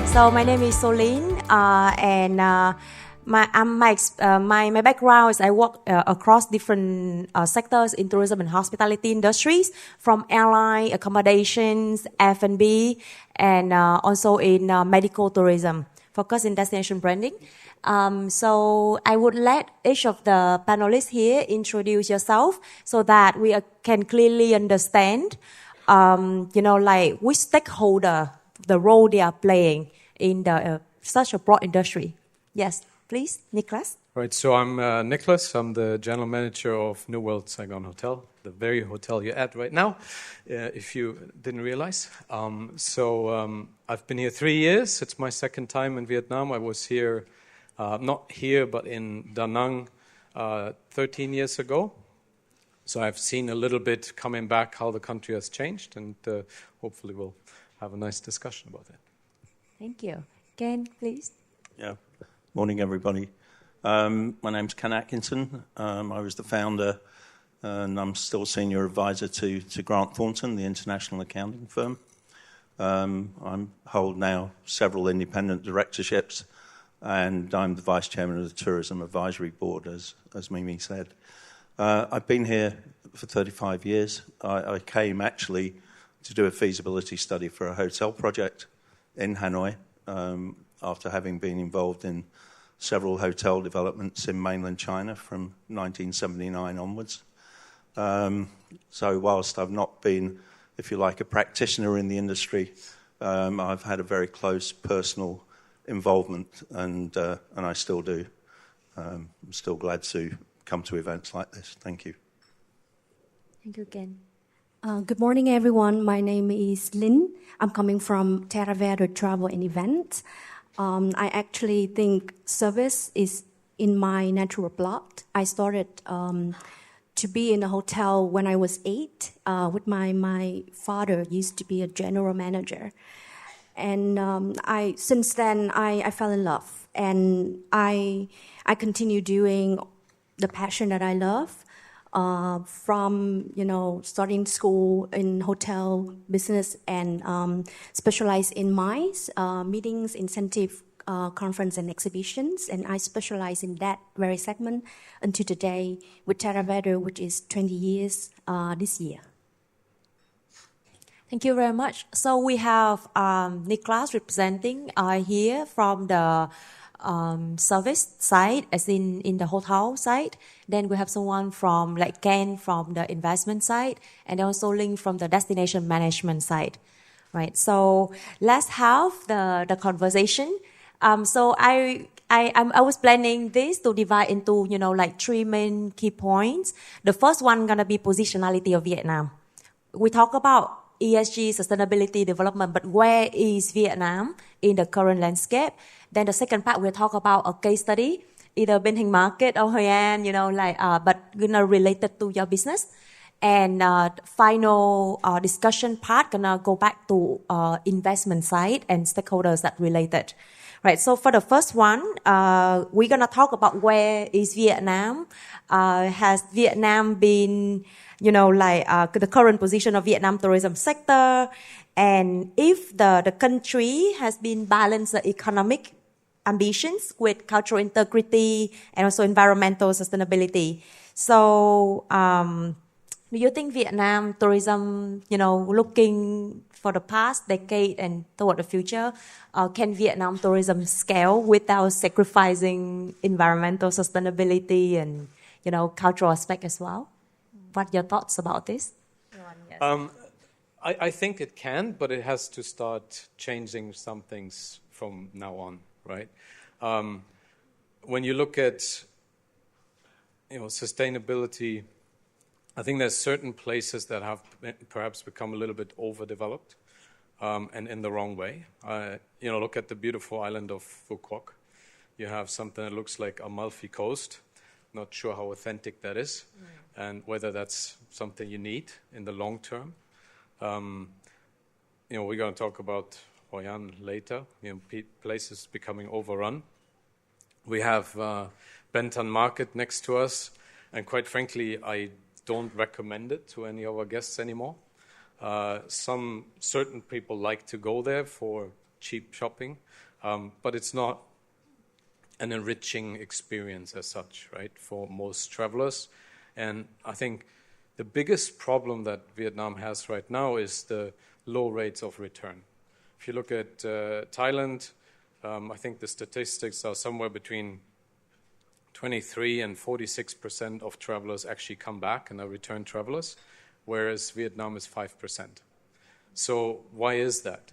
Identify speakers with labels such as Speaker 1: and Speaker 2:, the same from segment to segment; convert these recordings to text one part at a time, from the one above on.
Speaker 1: So my name is Solin, and my background is I work across different sectors in tourism and hospitality industries, from airline, accommodations, F&B, and also in medical tourism, focus in destination branding. So I would let each of the panelists here introduce yourself so that we can clearly understand, which stakeholder, the role they are playing in such a broad industry. Yes, please, Nicholas.
Speaker 2: Right, so I'm Nicholas. I'm the general manager of New World Saigon Hotel, the very hotel you're at right now, if you didn't realize. I've been here 3 years. It's my second time in Vietnam. I was here, not here, but in Da Nang 13 years ago. So I've seen a little bit coming back how the country has changed, and hopefully we'll have a nice discussion about that.
Speaker 1: Thank you. Ken, please.
Speaker 3: Yeah. Morning, everybody. My name's Ken Atkinson. I was the founder, and I'm still senior advisor to Grant Thornton, the international accounting firm. I hold now several independent directorships, and I'm the vice chairman of the Tourism Advisory Board, as Mimi said. I've been here for 35 years. I came actually to do a feasibility study for a hotel project in Hanoi, after having been involved in several hotel developments in mainland China from 1979 onwards. So whilst I've not been, if you like, a practitioner in the industry, I've had a very close personal involvement, and I still do. I'm still glad to come to events like this. Thank you.
Speaker 1: Thank you, Ken.
Speaker 4: Good morning, everyone. My name is Lĩnh. I'm coming from Theravada Travel and Events. I actually think service is in my natural blood. I started to be in a hotel when I was 8 with my father used to be a general manager. And since then, I fell in love. And I continue doing the passion that I love. From starting school in hotel business and specialize in MICE, meetings, incentive, conference and exhibitions, and I specialize in that very segment until today with Theravada, which is 20 years this year.
Speaker 1: Thank you very much. So we have Nicholas representing here from the service side, as in the hotel side. Then we have someone from like Ken from the investment side, and also Linh from the destination management side, right? So let's have the conversation. So I was planning this to divide into 3 main key points. The first one gonna be positionality of Vietnam. We talk about ESG, sustainability, development, but where is Vietnam in the current landscape? Then the second part, we'll talk about a case study, either Bên Hành Market or Hội An, but related to your business. And final discussion part, gonna go back to investment side and stakeholders that related. Right, so for the first one, we're gonna talk about where is Vietnam. Has Vietnam been, the current position of Vietnam tourism sector, and if the country has been balanced the economic ambitions with cultural integrity and also environmental sustainability. So, do you think Vietnam tourism, looking for the past decade and toward the future, can Vietnam tourism scale without sacrificing environmental sustainability and, cultural aspect as well? What are your thoughts about this?
Speaker 2: I think it can, but it has to start changing some things from now on, right? When you look at, sustainability, I think there's certain places that have perhaps become a little bit overdeveloped, and in the wrong way. Look at the beautiful island of Phu Quoc. You have something that looks like Amalfi Coast. Not sure how authentic that is, and whether that's something you need in the long term. We're going to talk about Hội An later. Places becoming overrun. We have Bên Thanh Market next to us, and quite frankly, I don't recommend it to any of our guests anymore. Some certain people like to go there for cheap shopping, but it's not an enriching experience as such, right, for most travelers. And I think the biggest problem that Vietnam has right now is the low rates of return. If you look at Thailand, I think the statistics are somewhere between 23 and 46% of travelers actually come back and are return travelers, whereas Vietnam is 5%. So why is that?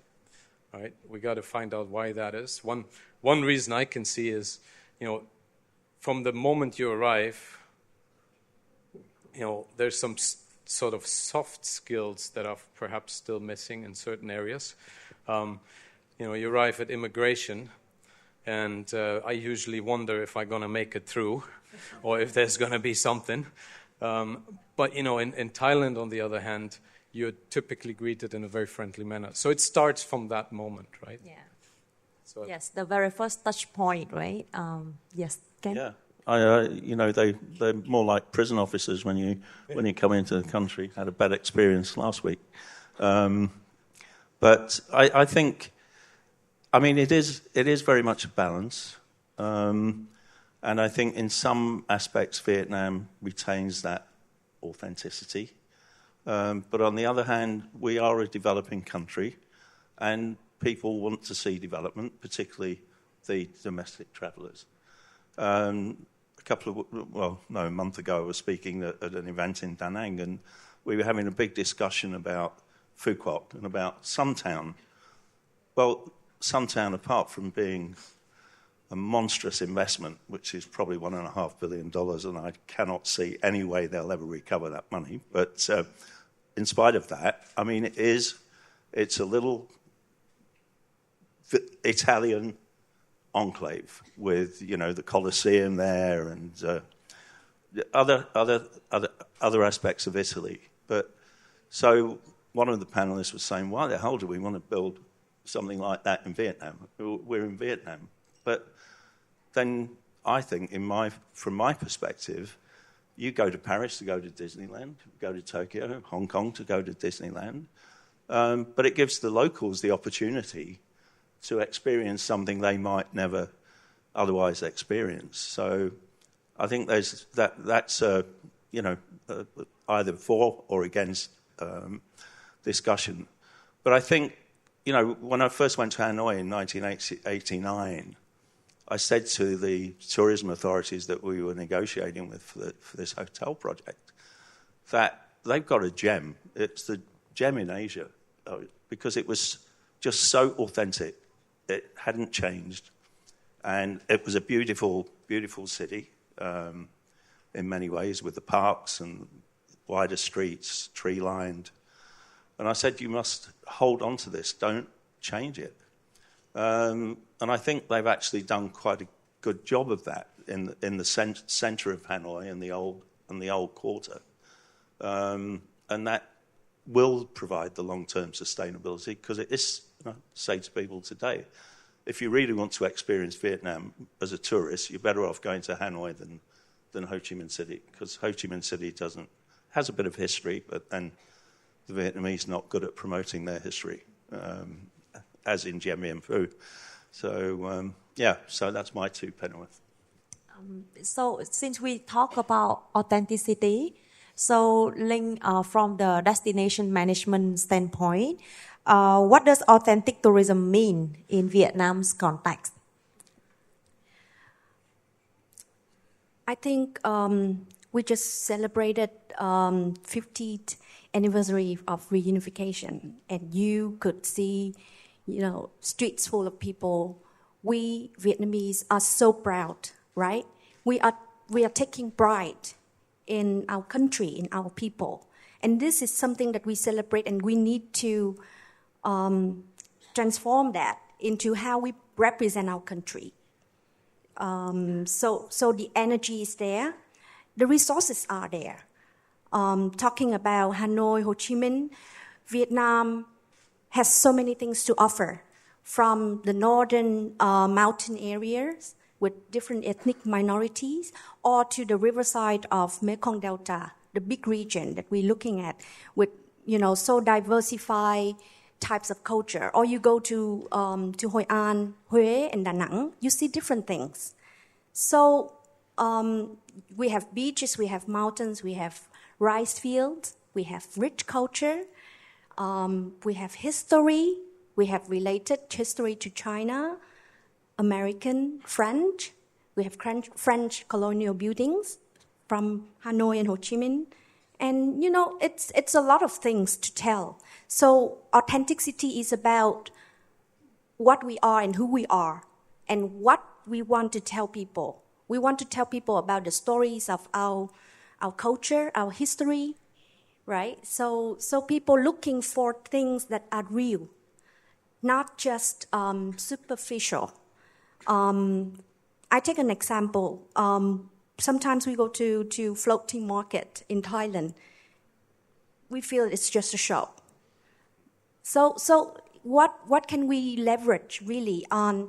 Speaker 2: Right? We got to find out why that is. One reason I can see is, from the moment you arrive, there's some sort of soft skills that are perhaps still missing in certain areas. You arrive at immigration, and I usually wonder if I'm going to make it through, or if there's going to be something. But in Thailand, on the other hand, you're typically greeted in a very friendly manner. So it starts from that moment, right?
Speaker 1: Yeah.
Speaker 2: So
Speaker 1: Yes, the very first touch point, right? Yes, Ken?
Speaker 3: Yeah. They're more like prison officers when you come into the country. Had a bad experience last week. But I think, it is very much a balance. And I think in some aspects, Vietnam retains that authenticity. But on the other hand, we are a developing country, and people want to see development, particularly the domestic travellers. A month ago, I was speaking at an event in Da Nang, and we were having a big discussion about Phu Quoc and about Suntown. Well, Suntown, apart from being a monstrous investment, which is probably $1.5 billion, and I cannot see any way they'll ever recover that money. But in spite of that, it's a little Italian enclave with, the Colosseum there and other aspects of Italy. But so one of the panelists was saying, why the hell do we want to build something like that in Vietnam? We're in Vietnam. But then I think, from my perspective, you go to Paris to go to Disneyland, go to Tokyo, Hong Kong to go to Disneyland. But it gives the locals the opportunity to experience something they might never otherwise experience. So I think that's either for or against discussion. But I think, when I first went to Hanoi in 1989, I said to the tourism authorities that we were negotiating with for this hotel project that they've got a gem. It's the gem in Asia because it was just so authentic. It hadn't changed. And it was a beautiful, beautiful city in many ways, with the parks and wider streets, tree-lined. And I said, you must hold on to this. Don't change it. And I think they've actually done quite a good job of that in the centre of Hanoi and the old quarter. And that will provide the long-term sustainability, because it is, say to people today, if you really want to experience Vietnam as a tourist, you're better off going to Hanoi than Ho Chi Minh City, because Ho Chi Minh City has a bit of history, but then the Vietnamese not good at promoting their history, as in Dien Bien Phu. So, so that's my 2 pennyworth.
Speaker 1: So since we talk about authenticity, so Linh, from the destination management standpoint, what does authentic tourism mean in Vietnam's context?
Speaker 4: I think we just celebrated 50th anniversary of reunification, and you could see, streets full of people. We Vietnamese are so proud, right? We are taking pride in our country, in our people, and this is something that we celebrate, and we need to transform that into how we represent our country. So the energy is there, the resources are there. Talking about Hanoi, Ho Chi Minh, Vietnam has so many things to offer, from the northern mountain areas with different ethnic minorities, or to the riverside of Mekong Delta, the big region that we're looking at with, so diversified types of culture. Or you go to Hội An, Huế, and Da Nang, you see different things. So we have beaches, we have mountains, we have rice fields, we have rich culture, we have history, we have related history to China, American, French. We have French colonial buildings from Hanoi and Ho Chi Minh. And, you know, it's a lot of things to tell. So authenticity is about what we are and who we are and what we want to tell people. We want to tell people about the stories of our culture, our history, right? So people looking for things that are real, not just superficial. I take an example. Sometimes we go to floating market in Thailand. We feel it's just a show. So what can we leverage really on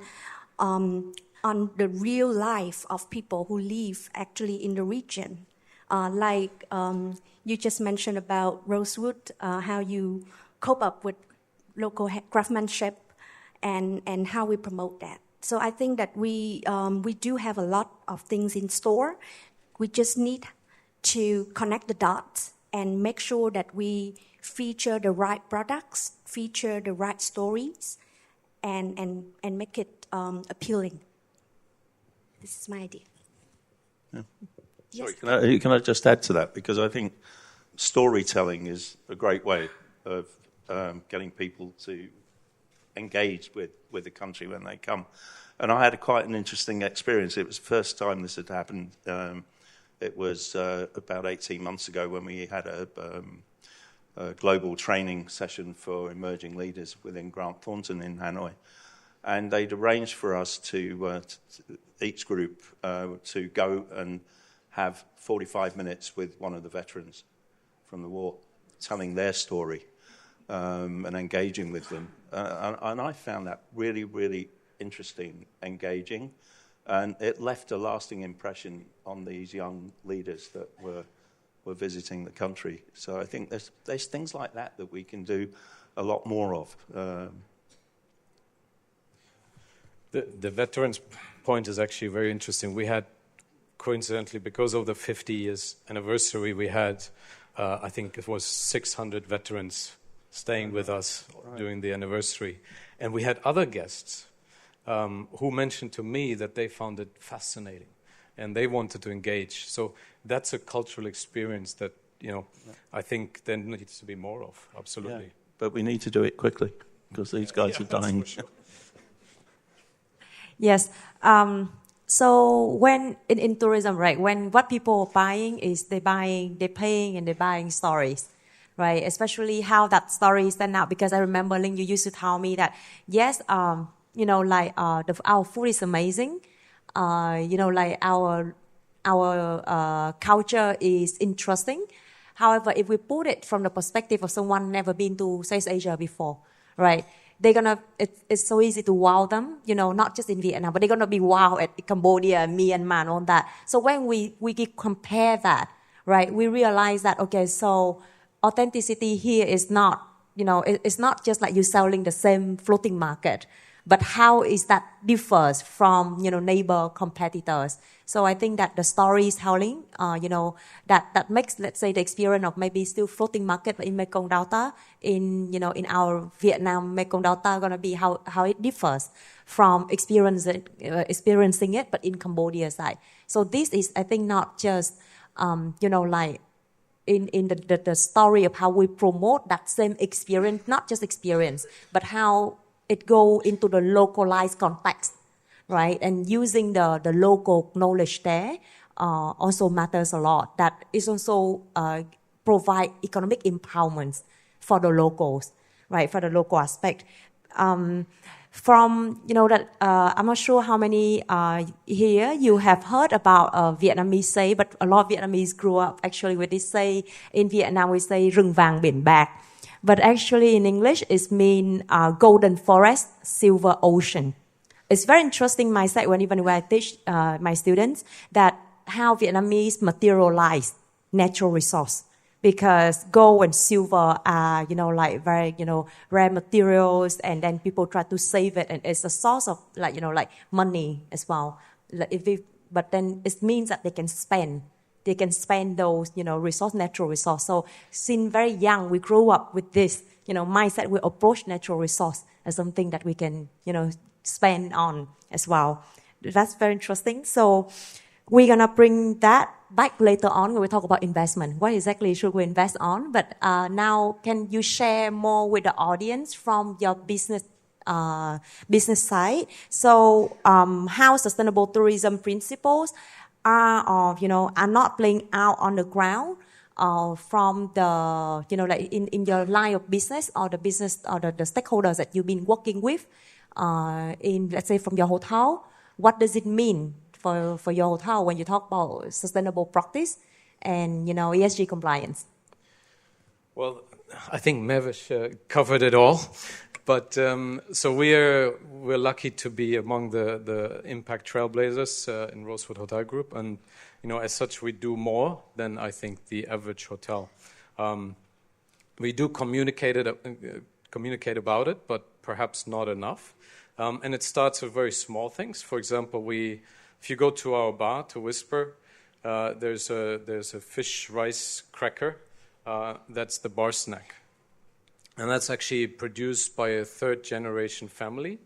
Speaker 4: the real life of people who live actually in the region? Like you just mentioned about Rosewood, how you cope up with local craftsmanship and how we promote that. So I think that we do have a lot of things in store. We just need to connect the dots and make sure that we feature the right products, feature the right stories, and make it appealing. This is my idea.
Speaker 3: Yeah.
Speaker 4: Yes.
Speaker 3: Sorry, can I just add to that? Because I think storytelling is a great way of getting people to engage with the country when they come. And I had quite an interesting experience. It was the first time this had happened. It was about 18 months ago when we had a global training session for emerging leaders within Grant Thornton in Hanoi. And they'd arranged for us to each group to go and have 45 minutes with one of the veterans from the war, telling their story and engaging with them. And I found that really, really interesting, engaging, and it left a lasting impression on these young leaders that were visiting the country. So I think there's things like that we can do a lot more of.
Speaker 2: The veterans point is actually very interesting. We had, coincidentally, because of the 50 years anniversary, we had, I think it was 600 veterans staying with us during the anniversary. And we had other guests who mentioned to me that they found it fascinating and they wanted to engage. So that's a cultural experience that, I think there needs to be more of, absolutely.
Speaker 3: Yeah, but we need to do it quickly because these guys are dying.
Speaker 2: Sure.
Speaker 1: Yes. So when in tourism, right, when what people are buying is they're paying and they're buying stories, right? Especially how that story stand out. Because I remember, Linh, you used to tell me that, yes, our food is amazing. Like our culture is interesting. However, if we put it from the perspective of someone never been to South Asia before, right? It's so easy to wow them, not just in Vietnam, but they're gonna be wow at Cambodia, Myanmar, and all that. So when we compare that, right, we realize that, okay, so authenticity here is not, it's not just like you selling the same floating market, but how is that differs from, neighbor competitors. So I think that the storytelling, that makes, let's say, the experience of maybe still floating market in Mekong Delta, in our Vietnam Mekong Delta, gonna be how it differs from experiencing it, but in Cambodia side. So this is, I think, not just, like in the story of how we promote that same experience, not just experience, but how it go into the localized context, right? And using the local knowledge there also matters a lot. That is also provide economic empowerment for the locals, right? For the local aspect. I'm not sure how many here you have heard about Vietnamese say, but a lot of Vietnamese grew up actually with this say. In Vietnam we say rừng vàng biển bạc. But actually in English, it means golden forest, silver ocean. It's very interesting mindset when I teach my students that how Vietnamese materialize natural resource, because gold and silver are, like very, rare materials, and then people try to save it, and it's a source of like money as well. But then it means that they can spend those, natural resource. So since very young, we grew up with this, mindset. We approach natural resource as something that we can, spend on as well. That's very interesting. So we're gonna bring that back later on when we talk about investment. What exactly should we invest on? But now, can you share more with the audience from your business side? So how sustainable tourism principles are not playing out on the ground from the, like in your line of business, or the business, or the stakeholders that you've been working with in, let's say, from your hotel. What does it mean for your hotel when you talk about sustainable practice and, ESG compliance?
Speaker 2: Well, I think Mevish covered it all. But so we're lucky to be among the impact trailblazers in Rosewood Hotel Group, and as such we do more than I think the average hotel. We do communicate about it, but perhaps not enough. And it starts with very small things. For example, if you go to our bar to Whisper, there's a fish rice cracker. That's the bar snack. And that's actually produced by a third-generation family.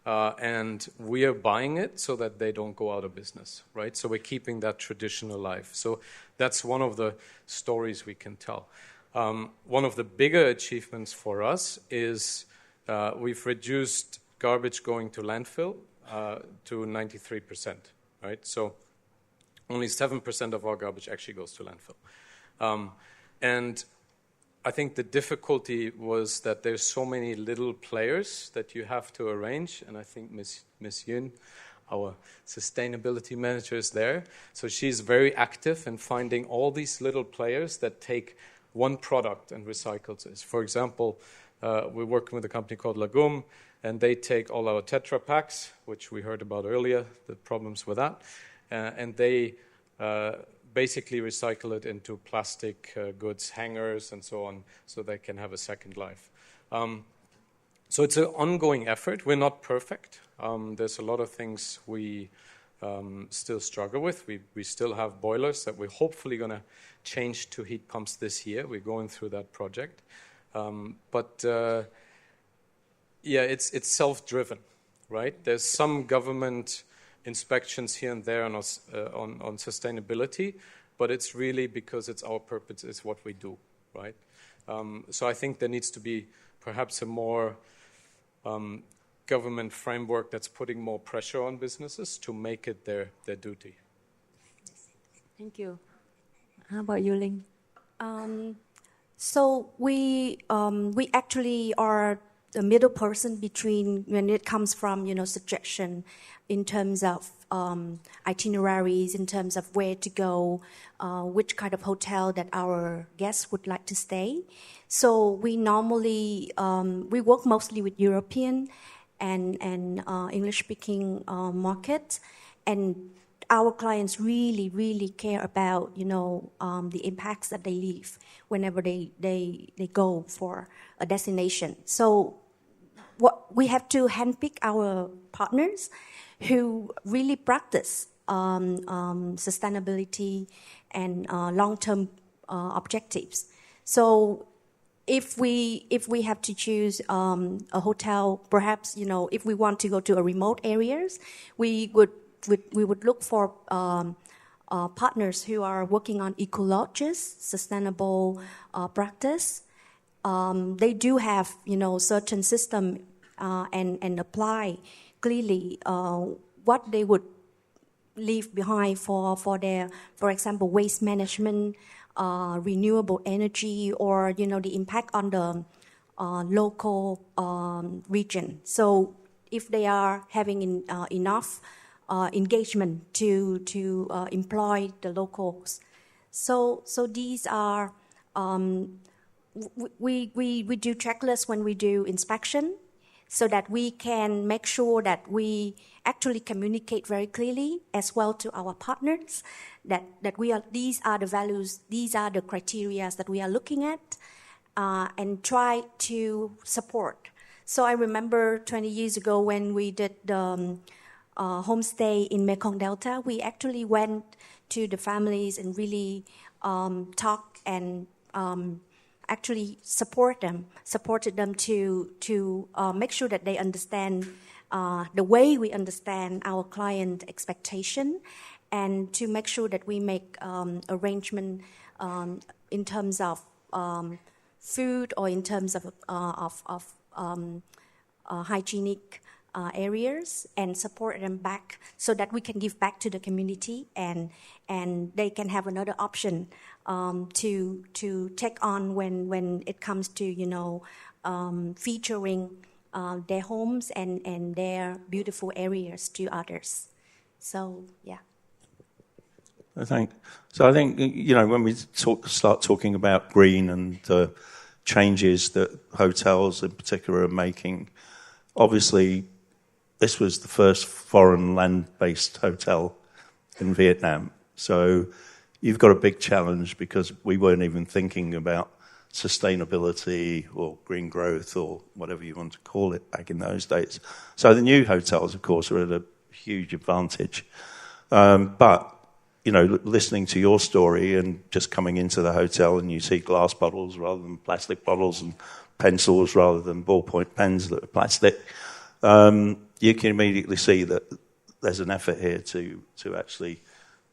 Speaker 2: And we are buying it so that they don't go out of business, right? So we're keeping that tradition alive. So that's one of the stories we can tell. One of the bigger achievements for us is we've reduced garbage going to landfill to 93%, right? So only 7% of our garbage actually goes to landfill. And I think the difficulty was that there's so many little players that you have to arrange, and I think Miss Yun, our sustainability manager, is there. So she's very active in finding all these little players that take one product and recycle this. For example, we're working with a company called Lagum, and they take all our Tetra Paks, which we heard about earlier, the problems with that, and they basically recycle it into plastic goods, hangers, and so on, so they can have a second life. So it's an ongoing effort. We're not perfect. There's a lot of things we still struggle with. We still have boilers that we're hopefully going to change to heat pumps this year. We're going through that project. But it's self-driven, right? There's some government inspections here and there on sustainability, but it's really because it's our purpose, it's what we do, right? So I think there needs to be perhaps a more government framework that's putting more pressure on businesses to make it their duty.
Speaker 1: Thank you. How about you, Linh?
Speaker 4: So we actually are the middle person between when it comes from suggestion in terms of itineraries, in terms of where to go, which kind of hotel that our guests would like to stay. So we normally we work mostly with European and English-speaking markets, and our clients really care about the impacts that they leave whenever they go for a destination. So what we have to handpick our partners who really practice sustainability and long-term objectives. So if we have to choose a hotel, perhaps if we want to go to a remote areas, we would look for partners who are working on eco-lodges, sustainable practice. They do have certain system and apply clearly what they would leave behind for their, for example, waste management, renewable energy, or the impact on the local region. So if they are having enough engagement to employ the locals, so these are we do checklists when we do inspection. so that we can make sure that we actually communicate very clearly as well to our partners that these are the values, these are the criteria that we are looking at, and try to support. So I remember 20 years ago when we did the homestay in Mekong Delta, we actually went to the families and really talked and actually supported them to make sure that they understand the way we understand our client expectation, and to make sure that we make arrangement in terms of food or in terms of hygienic areas, and support them back so that we can give back to the community, and they can have another option to take on when it comes to featuring their homes and their beautiful areas to others. So yeah.
Speaker 3: I think when we start talking about green and the changes that hotels in particular are making, obviously this was the first foreign land-based hotel in Vietnam. So you've got a big challenge because we weren't even thinking about sustainability or green growth or whatever you want to call it back in those days. So the new hotels, of course, are at a huge advantage. But listening to your story and just coming into the hotel and you see glass bottles rather than plastic bottles and pencils rather than ballpoint pens that are plastic, you can immediately see that there's an effort here to actually.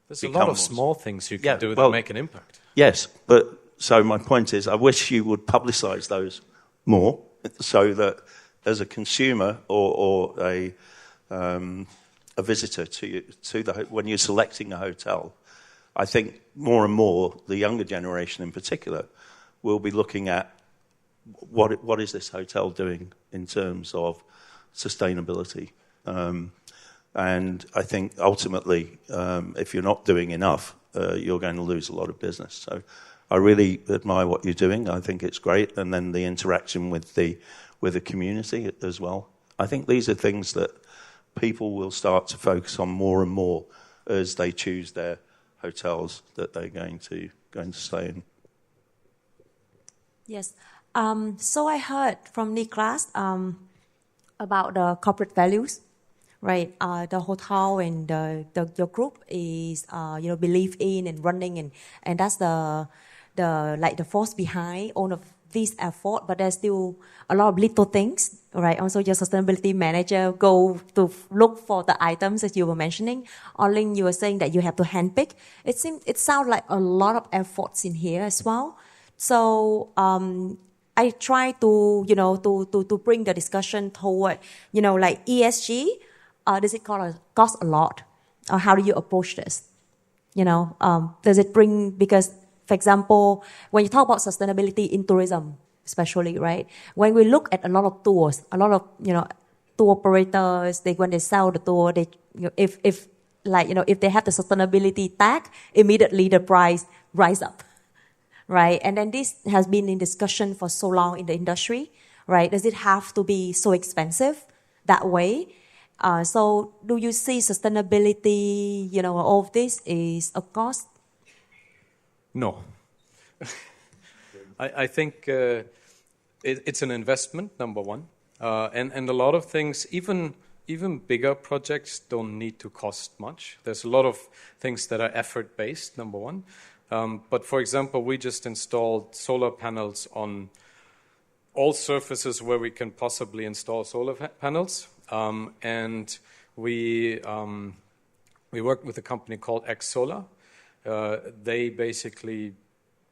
Speaker 2: There's a lot of small things you can do that make an impact.
Speaker 3: Yes, but so my point is, I wish you would publicise those more, so that as a consumer or a visitor when you're selecting a hotel, I think more and more the younger generation in particular will be looking at what is this hotel doing in terms of sustainability. And I think ultimately, if you're not doing enough, you're going to lose a lot of business. So I really admire what you're doing. I think it's great. And then the interaction with the community as well. I think these are things that people will start to focus on more and more as they choose their hotels that they're going to stay in.
Speaker 1: Yes. So I heard from Niklas about the corporate values, right? The hotel and your group is believe in and running, and that's the force behind all of this effort. But there's still a lot of little things, right? Also, your sustainability manager go to look for the items that you were mentioning. Orling, you were saying that you have to handpick. It sounds like a lot of efforts in here as well. So I try to to bring the discussion toward like ESG. Does it cost a lot, or how do you approach this? Does it bring, because for example, when you talk about sustainability in tourism, especially, right? When we look at a lot of tours, a lot of tour operators, when they sell the tour, they if they have the sustainability tag, immediately the price rise up, right? And then this has been in discussion for so long in the industry, right? Does it have to be so expensive that way? So do you see sustainability, all of this is a cost?
Speaker 2: No. I think it's an investment, number one. And a lot of things, even bigger projects don't need to cost much. There's a lot of things that are effort-based, number one. But for example, we just installed solar panels on all surfaces where we can possibly install solar panels. And we worked with a company called X Solar. They basically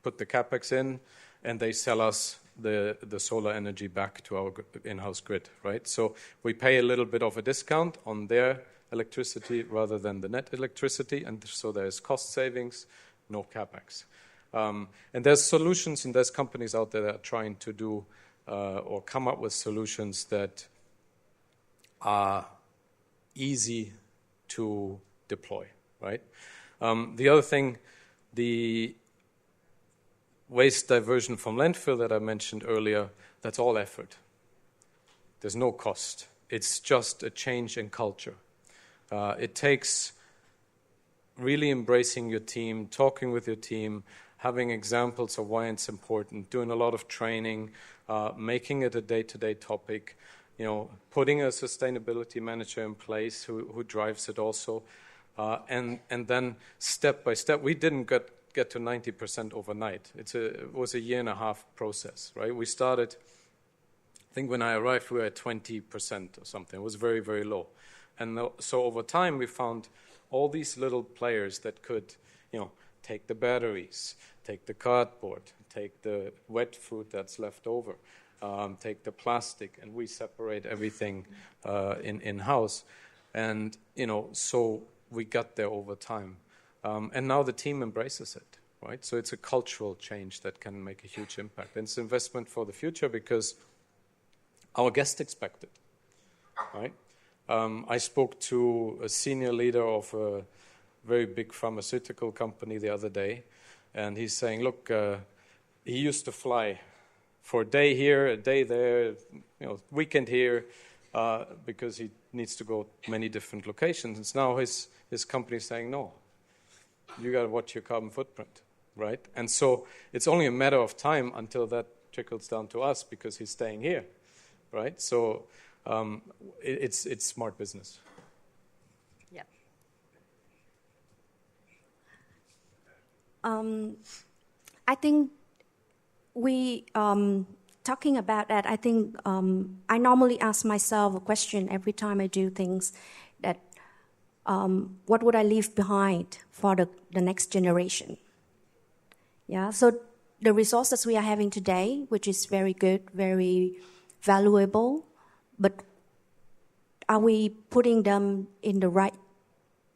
Speaker 2: put the capex in, and they sell us the solar energy back to our in-house grid, right? So we pay a little bit of a discount on their electricity rather than the net electricity, and so there's cost savings, no capex. And there's solutions, and there's companies out there that are trying to do or come up with solutions that are easy to deploy, right? The other thing, the waste diversion from landfill that I mentioned earlier, that's all effort. there's no cost. It's just a change in culture. It takes really embracing your team, talking with your team, having examples of why it's important, doing a lot of training, making it a day-to-day topic, putting a sustainability manager in place who drives it also, and then step by step. We didn't get to 90% overnight. It was a 1.5-year process, right? We started, I think when I arrived, we were at 20% or something. It was very, very low. And so over time, we found all these little players that could, take the batteries, take the cardboard, take the wet food that's left over, take the plastic, and we separate everything in-house. And, so we got there over time. And now the team embraces it, right? So it's a cultural change that can make a huge impact. And it's investment for the future because our guests expect it, right? I spoke to a senior leader of a very big pharmaceutical company the other day, and he's saying, look, he used to fly for a day here, a day there, weekend here, because he needs to go many different locations. And now his company is saying, no, you got to watch your carbon footprint, right? And so it's only a matter of time until that trickles down to us because he's staying here, right? So it's smart business.
Speaker 1: Yeah.
Speaker 4: I think we talking about that. I think I normally ask myself a question every time I do things that what would I leave behind for the next generation? Yeah. So the resources we are having today, which is very good, very valuable, but are we putting them in the right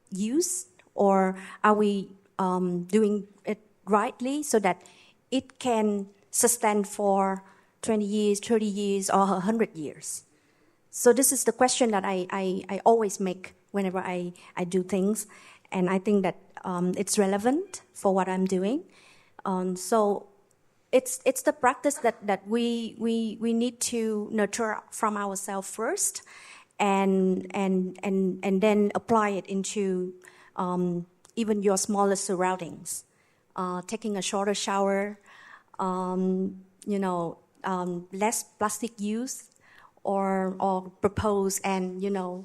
Speaker 4: use, or are we doing it rightly so that it can sustain for 20 years, 30 years, or 100 years? So this is the question that I always make whenever I do things, and I think that it's relevant for what I'm doing. So it's the practice that we need to nurture from ourselves first, and then apply it into even your smallest surroundings. Taking a shorter shower, less plastic use, or propose and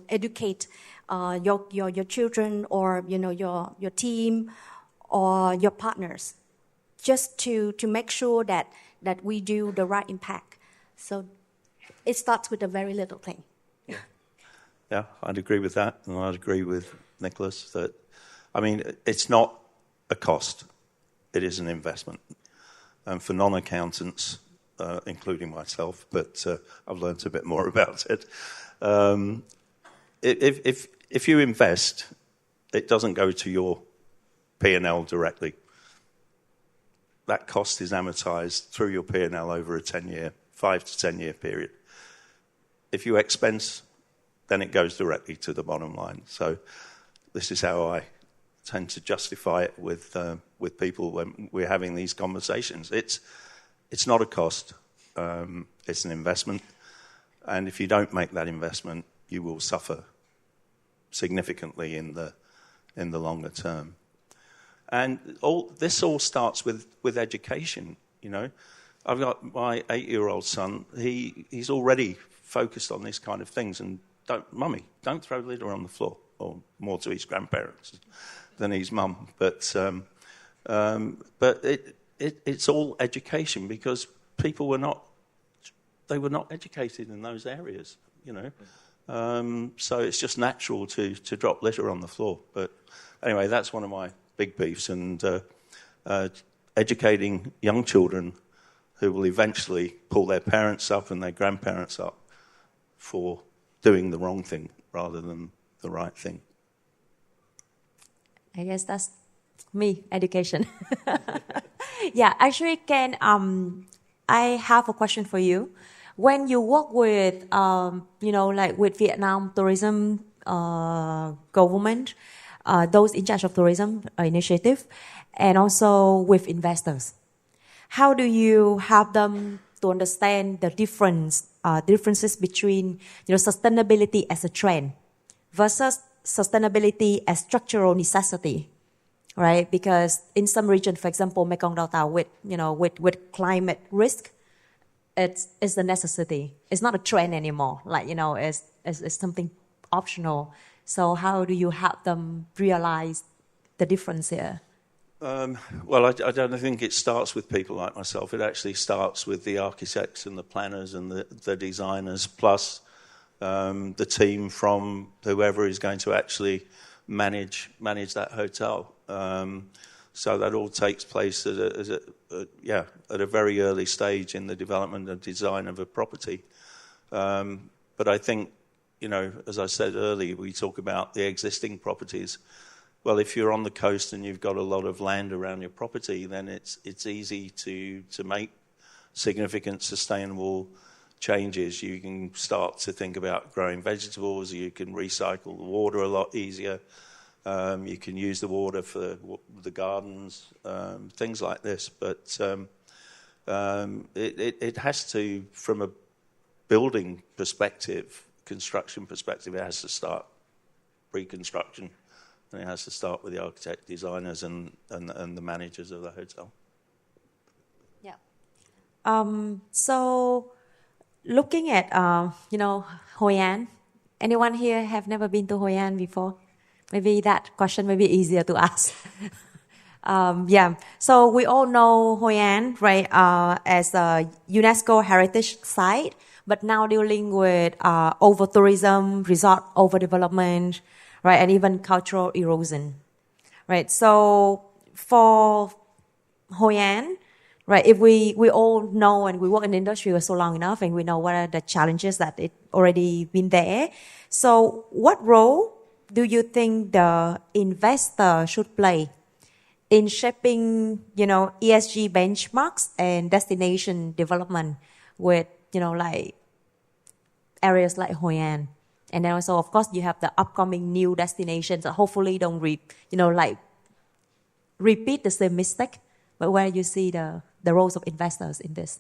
Speaker 4: educate your children, or your team or your partners, just to make sure that we do the right impact. So it starts with a very little thing.
Speaker 3: Yeah, I'd agree with that, and I'd agree with Nicholas that, it's not a cost, it is an investment. And for non-accountants, including myself, but I've learned a bit more about it. If you invest, it doesn't go to your P&L directly. That cost is amortized through your P&L over a 5 to 10 year period. If you expense, then it goes directly to the bottom line. So this is how I tend to justify it with people when we're having these conversations. It's not a cost, it's an investment, and if you don't make that investment, you will suffer significantly in the longer term. And this all starts with education. I've got my 8-year-old son. He's already focused on these kind of things, and don't throw litter on the floor, or more to his grandparents than his mum. But it's all education, because people were not educated in those areas, So it's just natural to drop litter on the floor. But anyway, that's one of my big beefs, and educating young children who will eventually pull their parents up and their grandparents up for doing the wrong thing rather than the right thing.
Speaker 1: I guess that's me, education. Yeah, actually, Ken, I have a question for you. When you work with, with Vietnam tourism government, those in charge of tourism initiative, and also with investors, how do you help them to understand the difference differences between sustainability as a trend versus sustainability as structural necessity, right? Because in some region, for example, Mekong Delta, with climate risk, it's a necessity. It's not a trend anymore. It's something optional. So how do you help them realize the difference here?
Speaker 3: Well, I don't think it starts with people like myself. It actually starts with the architects and the planners and the designers, plus the team from whoever is going to actually manage that hotel. So that all takes place at a very early stage in the development and design of a property. But I think, as I said earlier, we talk about the existing properties. Well, if you're on the coast and you've got a lot of land around your property, then it's easy to make significant sustainable changes. You can start to think about growing vegetables. You can recycle the water a lot easier. You can use the water for the gardens, things like this. But it has to, from a building perspective, construction perspective, it has to start pre-construction. And it has to start with the architect, designers, and the managers of the hotel.
Speaker 1: Yeah. So, looking at Hoi An, anyone here have never been to Hoi An before? Maybe that question may be easier to ask. So we all know Hoi An, right, as a UNESCO heritage site, but now dealing with over-tourism, resort overdevelopment, right, and even cultural erosion, right? So for Hoi An, right, if we all know and we work in the industry for so long enough and we know what are the challenges that it already been there. So what role do you think the investor should play in shaping, ESG benchmarks and destination development with, areas like Hoi An? And then also, of course, you have the upcoming new destinations that hopefully don't repeat the same mistake. But where you see the roles of investors in this?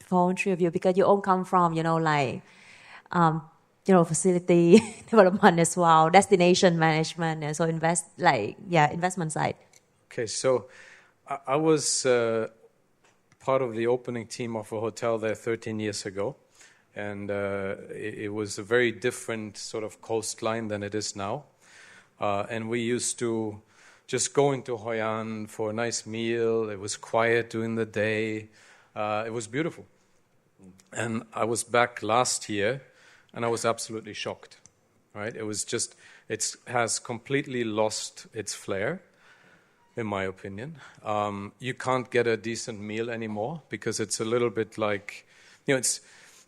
Speaker 1: For all three of you, because you all come from, facility development as well, destination management, and so investment side.
Speaker 2: Okay, so I was part of the opening team of a hotel there 13 years ago. And it was a very different sort of coastline than it is now. And we used to just go into Hoi An for a nice meal. It was quiet during the day. It was beautiful. And I was back last year, and I was absolutely shocked. Right? It has completely lost its flair, in my opinion. You can't get a decent meal anymore because it's a little bit like,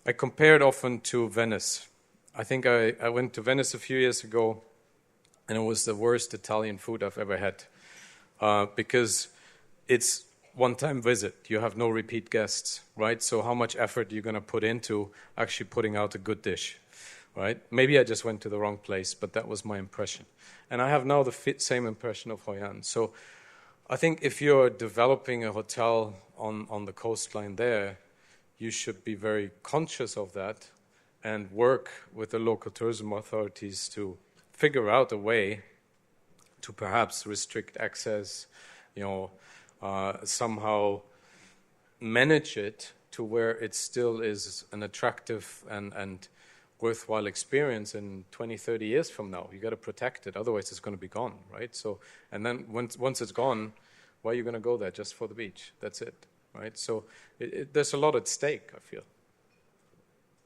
Speaker 2: I compare it often to Venice. I think I went to Venice a few years ago, and it was the worst Italian food I've ever had. Because it's one-time visit. You have no repeat guests, right? So how much effort are you going to put into actually putting out a good dish, right? Maybe I just went to the wrong place, but that was my impression. And I have now the same impression of Hoi An. So I think if you're developing a hotel on the coastline there, you should be very conscious of that and work with the local tourism authorities to figure out a way to perhaps restrict access, somehow manage it to where it still is an attractive and worthwhile experience in 20, 30 years from now. You got to protect it, otherwise it's going to be gone, right? So, and then once it's gone, why are you going to go there? Just for the beach? That's it. Right, so there's a lot at stake, I feel.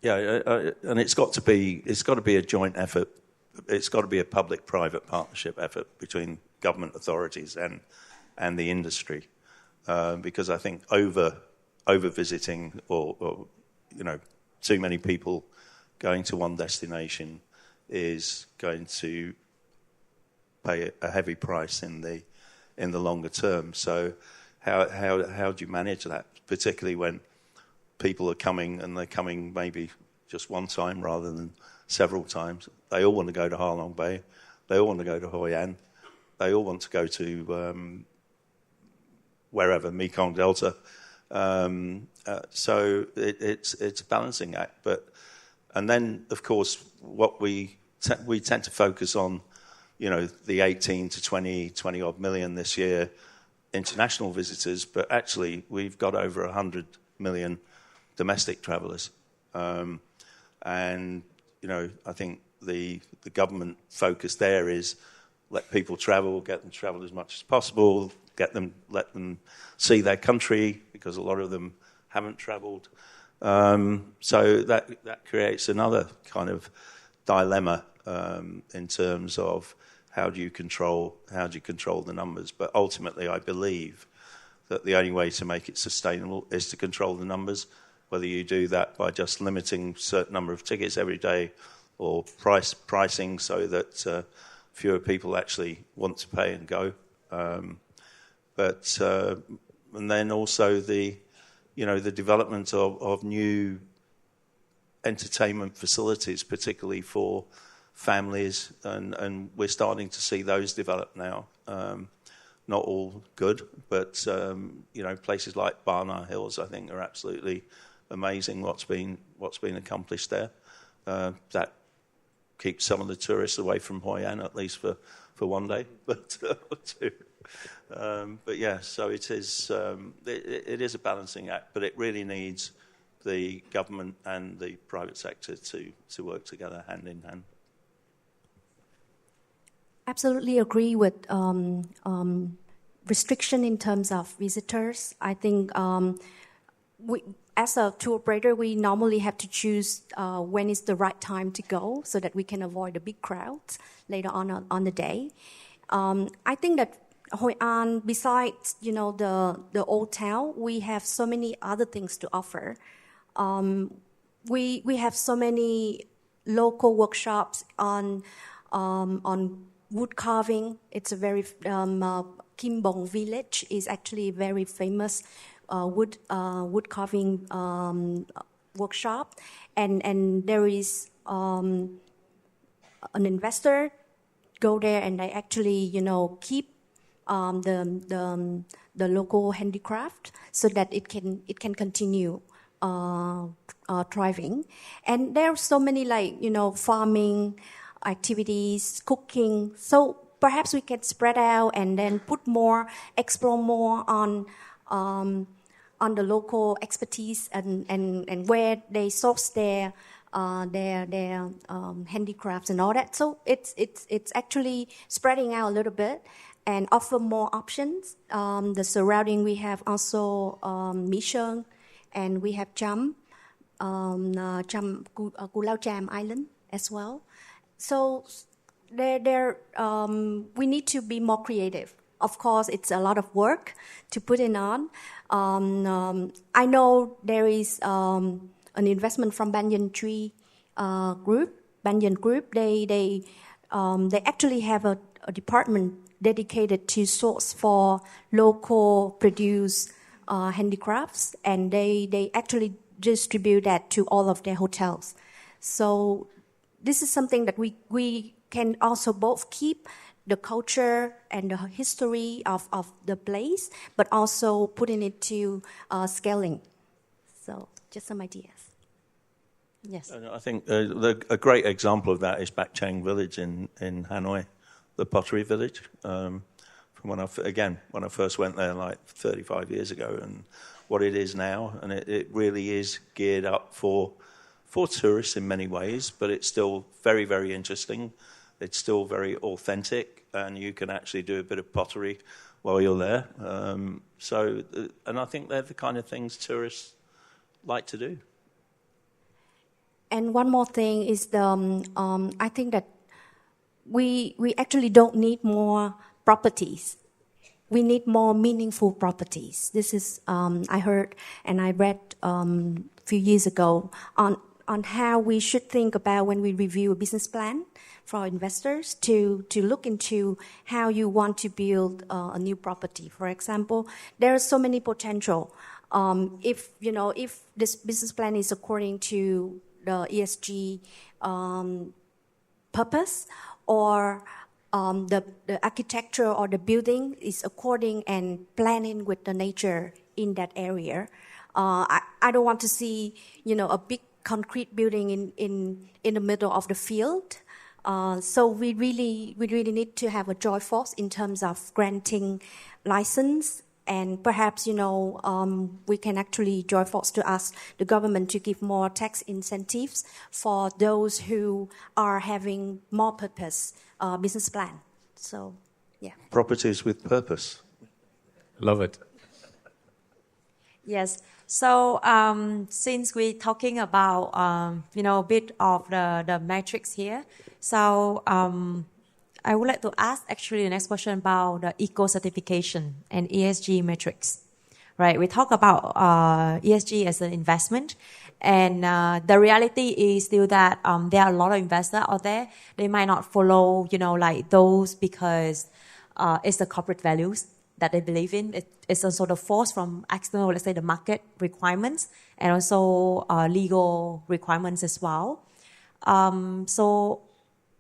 Speaker 3: Yeah, and it's got to be a joint effort. It's got to be a public-private partnership effort between government authorities and the industry, because I think over visiting or too many people going to one destination is going to pay a heavy price in the longer term. So how do you manage that, particularly when people are coming and they're coming maybe just one time rather than several times? They all want to go to Ha Long Bay. They all want to go to Hoi An. They all want to go to wherever, Mekong Delta. And So it's a balancing act. And then, of course, what we tend to focus on, the 18 to 20 odd million this year international visitors, but actually we've got over 100 million domestic travellers. And, I think the government focus there is let people travel, get them to travel as much as possible, let them see their country, because a lot of them haven't travelled. So that creates another kind of dilemma in terms of how do you control the numbers. But ultimately, I believe that the only way to make it sustainable is to control the numbers, whether you do that by just limiting a certain number of tickets every day or pricing so that fewer people actually want to pay and go. And then also the development of new entertainment facilities, particularly for families, and we're starting to see those develop now. Not all good, but places like Barnard Hills, I think, are absolutely amazing. What's been accomplished there. That keeps some of the tourists away from Hoi An, at least for one day, but two. But yeah, so it is a balancing act, but it really needs the government and the private sector to work together hand in hand.
Speaker 4: Absolutely agree with restriction in terms of visitors. I think as a tour operator, we normally have to choose when is the right time to go so that we can avoid the big crowds later on the day. I think that Hoi An, besides the old town, we have so many other things to offer. We have so many local workshops on wood carving. It's a very Kim Bong village is actually a very famous wood carving workshop, and there is an investor go there and they actually keep the local handicraft so that it can continue thriving. And there are so many farming activities, cooking. So perhaps we can spread out and then explore more on the local expertise and where they source their handicrafts and all that. So it's actually spreading out a little bit and offer more options. The surrounding, we have also Mỹ Sơn, and we have Cú Lao Chàm Island as well. So we need to be more creative. Of course, it's a lot of work to put it on. I know there is an investment from Banyan Tree Group. Banyan Group, they actually have a department dedicated to source for local produced handicrafts, and they actually distribute that to all of their hotels. So this is something that we can also both keep the culture and the history of the place, but also putting it to scaling. So just some ideas. Yes.
Speaker 3: And I think a great example of that is Bac Chang Village in Hanoi, the pottery village. From when I first went there 35 years ago, and what it is now, and it really is geared up for tourists in many ways, but it's still very, very interesting. It's still very authentic, and you can actually do a bit of pottery while you're there. And I think they're the kind of things tourists like to do.
Speaker 4: And one more thing is I think that we actually don't need more properties. We need more meaningful properties. This is I heard and I read a few years ago on how we should think about when we review a business plan for our investors to look into how you want to build a new property. For example, there are so many potential. If this business plan is according to the ESG purpose, or the architecture or the building is according and planning with the nature in that area. I I don't want to see, a big concrete building in the middle of the field. So we really need to have a joint force in terms of granting license, and perhaps we can actually join force to ask the government to give more tax incentives for those who are having more purpose business plan. So, yeah.
Speaker 3: Properties with purpose.
Speaker 2: Love it.
Speaker 1: Yes. So since we're talking about a bit of the metrics here, so I would like to ask actually the next question about the eco certification and ESG metrics. Right? We talk about ESG as an investment, and the reality is still that there are a lot of investors out there. They might not follow like those because it's the corporate values that they believe in. It's a sort of force from external, let's say the market requirements, and also legal requirements as well. So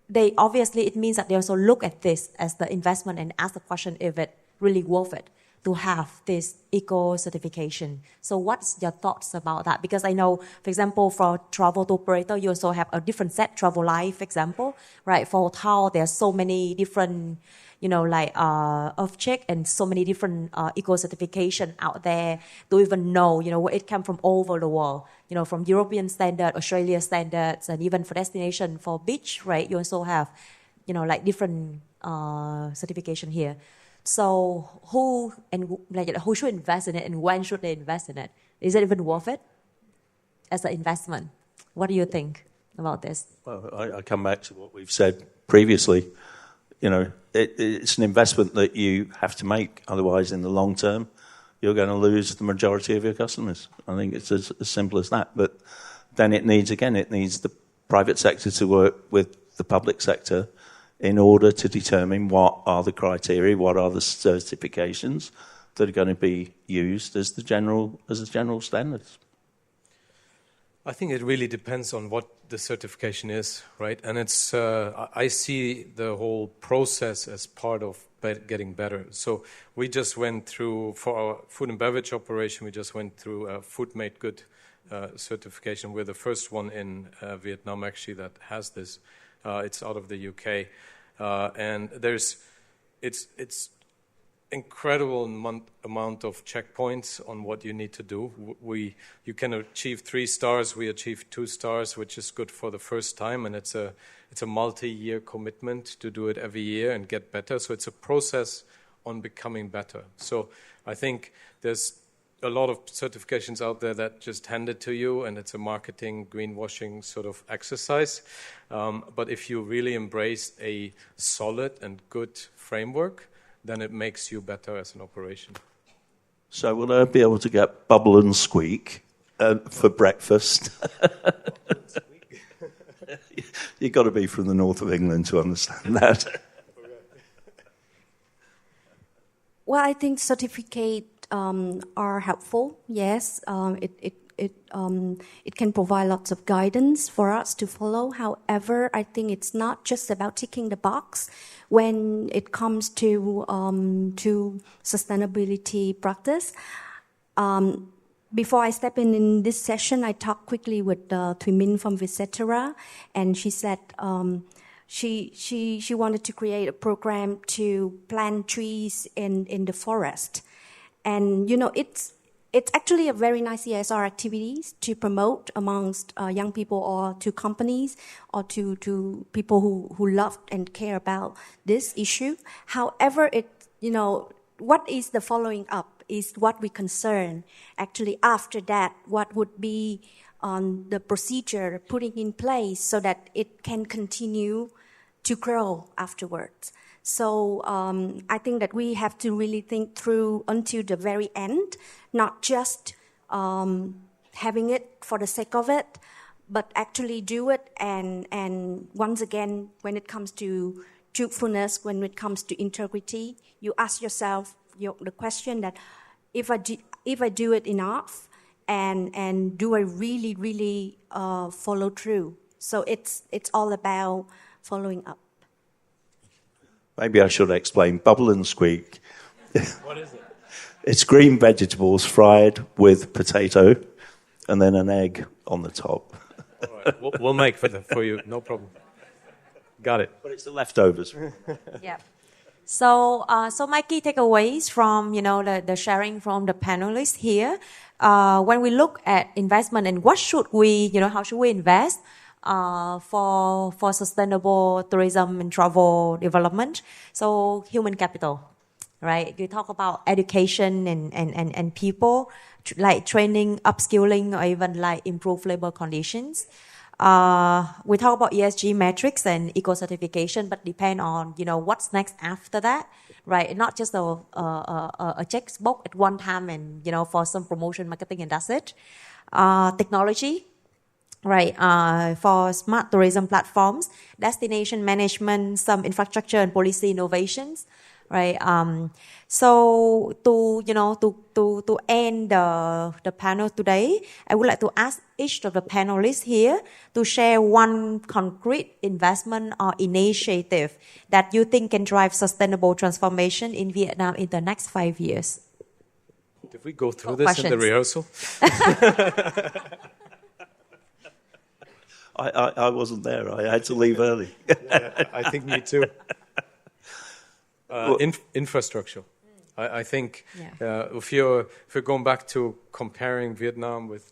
Speaker 1: they obviously, it means that they also look at this as the investment and ask the question if it really worth it to have this eco certification. So what's your thoughts about that? Because I know, for example, for travel operator, you also have a different set, travel life example, right? For hotel, there are so many different object and so many different eco certification out there to even know, where it come from all over the world, from European standard, Australia standards, and even for destination for beach, right? You also have, different certification here. So who should invest in it, and when should they invest in it? Is it even worth it as an investment? What do you think about this?
Speaker 3: Well, I come back to what we've said previously. It's an investment that you have to make. Otherwise, in the long term, you're going to lose the majority of your customers. I think it's as simple as that. But then it needs the private sector to work with the public sector in order to determine what are the criteria, what are the certifications that are going to be used as the general standards.
Speaker 2: I think it really depends on what the certification is, right? And it's I see the whole process as part of getting better. So we just went through, for our food and beverage operation, we just went through a Food Made Good certification. We're the first one in Vietnam actually that has this. It's out of the UK, and it's incredible amount of checkpoints on what you need to do. You can achieve 3 stars. We achieved 2 stars, which is good for the first time, and it's a multi-year commitment to do it every year and get better. So it's a process on becoming better. So I think there's a lot of certifications out there that just hand it to you, and it's a marketing, greenwashing sort of exercise. But if you really embrace a solid and good framework, then it makes you better as an operation.
Speaker 3: So will I be able to get bubble and squeak for breakfast? You've got to be from the north of England to understand that.
Speaker 4: Well, I think certificates are helpful. Yes, it can provide lots of guidance for us to follow. However, I think it's not just about ticking the box when it comes to sustainability practice. Before I step in this session, I talked quickly with Thùy Minh from Vietcetera, and she said she wanted to create a program to plant trees in the forest. And, it's actually a very nice CSR activities to promote amongst young people or to companies or to people who love and care about this issue. However, what is the following up is what we concern. Actually, after that, what would be the procedure putting in place so that it can continue to grow afterwards. So I think that we have to really think through until the very end, not just having it for the sake of it, but actually do it. And once again, when it comes to truthfulness, when it comes to integrity, you ask yourself the question that if I do it enough, and do I really, really follow through? So it's all about following up.
Speaker 3: Maybe I should explain. Bubble and squeak.
Speaker 2: What is it?
Speaker 3: It's green vegetables fried with potato and then an egg on the top.
Speaker 2: All right. We'll make for you, no problem. Got it.
Speaker 3: But it's the leftovers.
Speaker 1: Yeah. So my key takeaways from the sharing from the panelists here. When we look at investment and what should we how should we invest for sustainable tourism and travel development? So human capital, right? You talk about education and people, like training, upskilling, or even like improve labor conditions. We talk about ESG metrics and eco certification, but depend on what's next after that, right? Not just a checkbox at one time and for some promotion, marketing, and that's it. Technology, right? For smart tourism platforms, destination management, some infrastructure and policy innovations, right? So to end the panel today, I would like to ask each of the panelists here to share one concrete investment or initiative that you think can drive sustainable transformation in Vietnam in the next 5 years.
Speaker 2: Did we go through this in the rehearsal?
Speaker 3: I wasn't there. I had to leave early.
Speaker 2: Yeah, I think me too. Infrastructure. I think if you're going back to comparing Vietnam with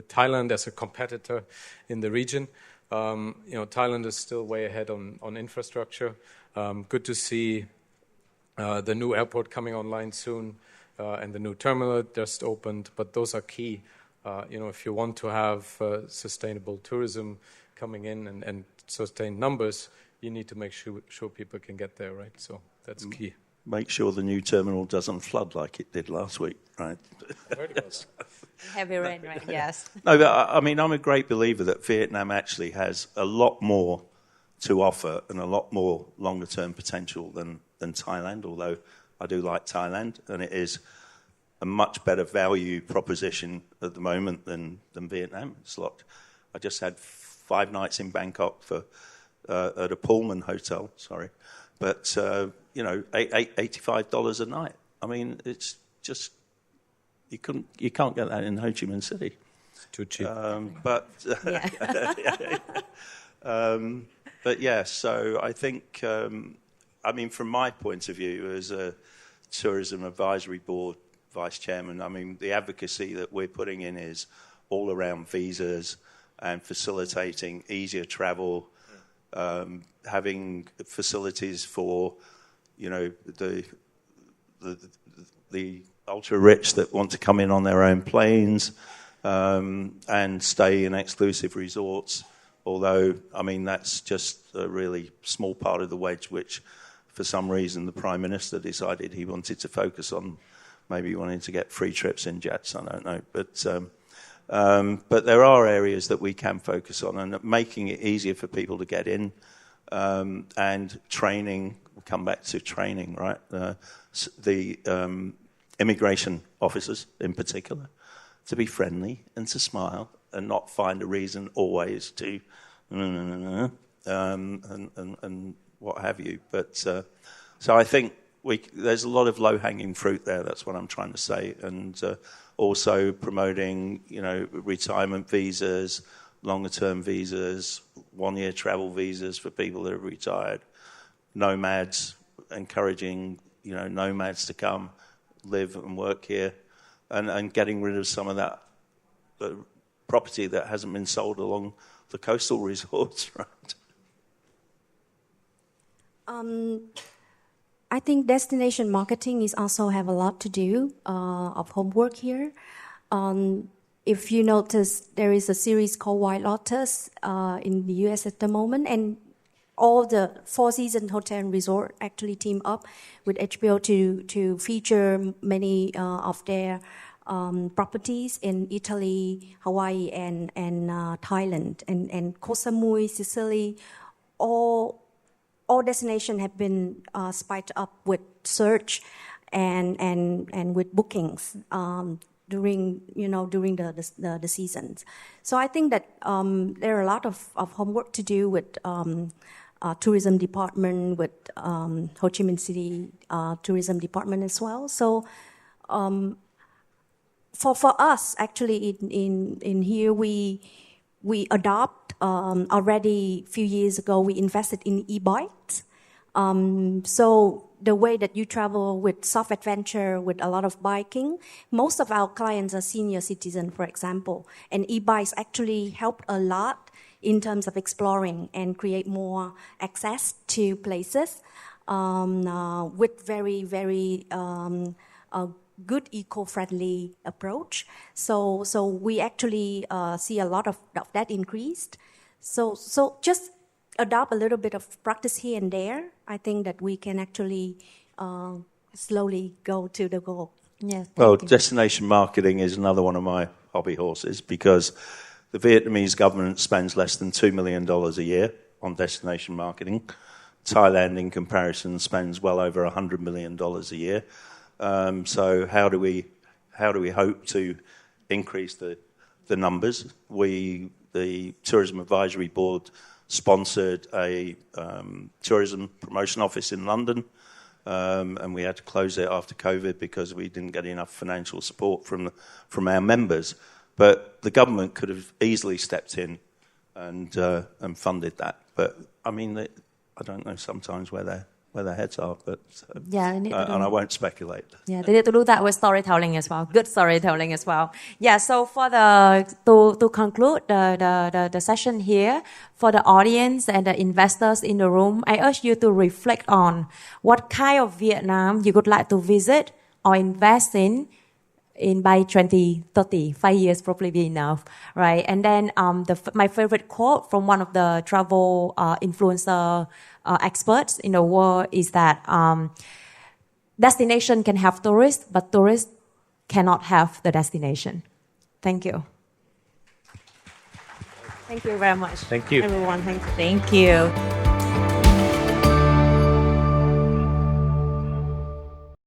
Speaker 2: Thailand as a competitor in the region, Thailand is still way ahead on infrastructure. Good to see the new airport coming online soon and the new terminal just opened. But those are key. If you want to have sustainable tourism coming in and sustain numbers, you need to make sure people can get there, right? So that's key.
Speaker 3: Make sure the new terminal doesn't flood like it did last week, right?
Speaker 1: Heavy rain, right? Yes.
Speaker 3: No, but I mean, I'm a great believer that Vietnam actually has a lot more to offer and a lot more longer-term potential than Thailand, although I do like Thailand, and it is a much better value proposition at the moment than Vietnam. It's locked. I just had 5 nights in Bangkok at a Pullman hotel, but $85 a night. I mean, it's just you can't get that in Ho Chi Minh City.
Speaker 2: It's too cheap.
Speaker 3: But yeah, so I think from my point of view as a tourism advisory board vice chairman, I mean the advocacy that we're putting in is all around visas and facilitating easier travel. Having facilities for, the ultra rich that want to come in on their own planes and stay in exclusive resorts. Although, I mean, that's just a really small part of the wedge, which for some reason the Prime Minister decided he wanted to focus on. Maybe wanting to get free trips in jets, I don't know. But there are areas that we can focus on, and making it easier for people to get in, and training. We'll come back to training, right? The immigration officers, in particular, to be friendly and to smile and not find a reason always to and what have you. But so I think there's a lot of low-hanging fruit there. That's what I'm trying to say, and also promoting, retirement visas, longer-term visas, 1-year travel visas for people that are retired, nomads, encouraging, nomads to come, live and work here, and getting rid of some of that property that hasn't been sold along the coastal resorts, right?
Speaker 4: I think destination marketing is also have a lot to do of homework here. If you notice, there is a series called White Lotus in the US at the moment, and all the Four Seasons Hotel and Resort actually team up with HBO to feature many of their properties in Italy, Hawaii, and Thailand, and Koh Samui, Sicily. All destinations have been spiked up with search and with bookings during the seasons. So I think that there are a lot of homework to do with tourism department, with Ho Chi Minh City tourism department as well. So for us, actually, in here, we adopt already a few years ago, we invested in e-bikes. So the way that you travel with soft adventure, with a lot of biking, most of our clients are senior citizens, for example. And e-bikes actually help a lot in terms of exploring and create more access to places with very, very good eco-friendly approach. So we actually see a lot of that increased. So just adopt a little bit of practice here and there. I think that we can actually slowly go to the goal.
Speaker 1: Yes.
Speaker 3: Well, destination marketing is another one of my hobby horses because the Vietnamese government spends less than $2 million a year on destination marketing. Thailand, in comparison, spends well over $100 million a year. So how do we hope to increase the numbers? The Tourism Advisory Board sponsored a tourism promotion office in London, and we had to close it after COVID because we didn't get enough financial support from our members. But the government could have easily stepped in and funded that. But I mean, I don't know sometimes where their heads are, but and I won't speculate.
Speaker 1: Yeah, they need to do that with storytelling as well. Good storytelling as well. Yeah. So for to conclude the session here, for the audience and the investors in the room, I urge you to reflect on what kind of Vietnam you would like to visit or invest in by 2030. 5 years probably be enough, right? And then my favorite quote from one of the travel influencer experts in the world is that destination can have tourists, but tourists cannot have the destination. Thank you. Thank you very much.
Speaker 2: Thank you.
Speaker 1: Everyone, thank you.